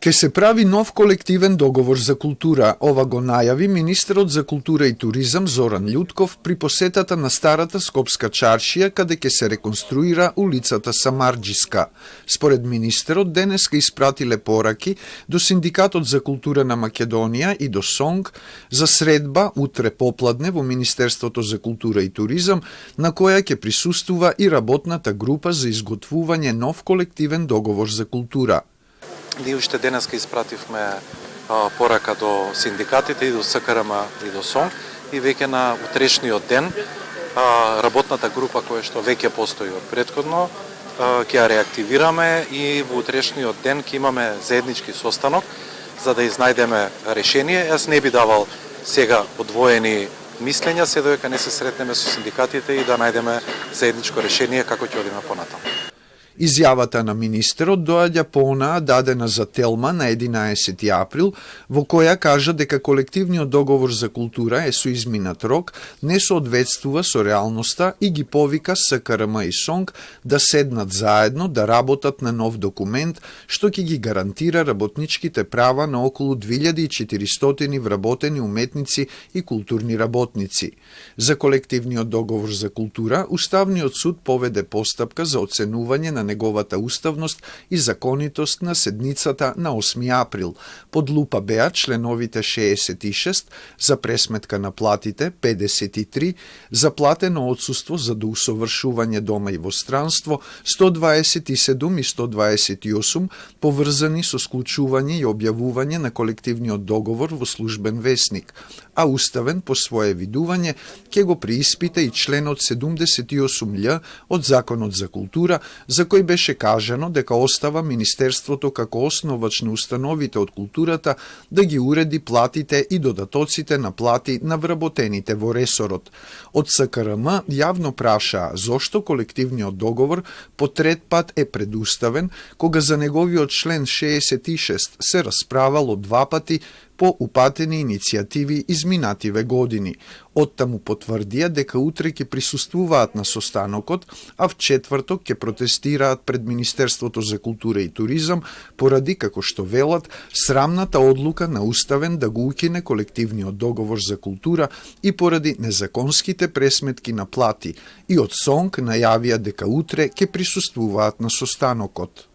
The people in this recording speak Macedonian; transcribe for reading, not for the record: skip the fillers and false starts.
Ке се прави нов колективен договор за култура. Ова го најави министерот за култура и туризам Зоран Љутков при посетата на старата Скопска чаршија, каде ќе се реконструира улицата Самарџиска. Според министерот, денеска испратиле пораки до Синдикатот за култура на Македонија и до СОНГ за средба утре попладне во Министерството за култура и туризам, на која ќе присуствува и работната група за изготвување нов колективен договор за култура. Ние уште денеска испративме порака до синдикатите и до СКРМ и до СОНГ и веќе на утрешниот ден работната група која што веќе постои од претходно ќе ја реактивираме и во утрешниот ден ќе имаме заеднички состанок за да изнајдеме решение. Јас не би давал сега одвоени мислења, се додека не се сретнеме со синдикатите и да најдеме заедничко решение како ќе одиме понатаму. Изјавата на министерот доаѓа по онаа дадена за Телма на 11 април, во која кажа дека колективниот договор за култура е со изминат рок, не соодветствува со реалноста и ги повика СКРМ и СОНГ да седнат заедно да работат на нов документ што ќе ги гарантира работничките права на околу 2400 вработени уметници и културни работници. За колективниот договор за култура, Уставниот суд поведе постапка за оценување на неговата уставност и законитост на седницата на 8 април. Под лупа беа членовите 66 за пресметка на платите, 53 за платено отсуство за доусовршување дома и во странство, 127 и 128 поврзани со склучување и објавување на колективниот договор во службен весник, а уставен по свое видување ќе го преиспита и членот 78 од Законот за култура, за кој беше кажано дека остава Министерството како основач на установите од културата да ги уреди платите и додатоците на плати на вработените во ресорот. Од СКРМ јавно прашаа зошто колективниот договор по трет пат е предуставен, кога за неговиот член 66 се расправало 2 пати по упатени иницијативи изминативе години. Оттаму потврдија дека утре ќе присуствуваат на состанокот, а в четврток ќе протестираат пред Министерството за култура и туризам поради, како што велат, срамната одлука на уставен да го укине колективниот договор за култура и поради незаконските пресметки на плати. И од СОНГ најавија дека утре ќе присуствуваат на состанокот.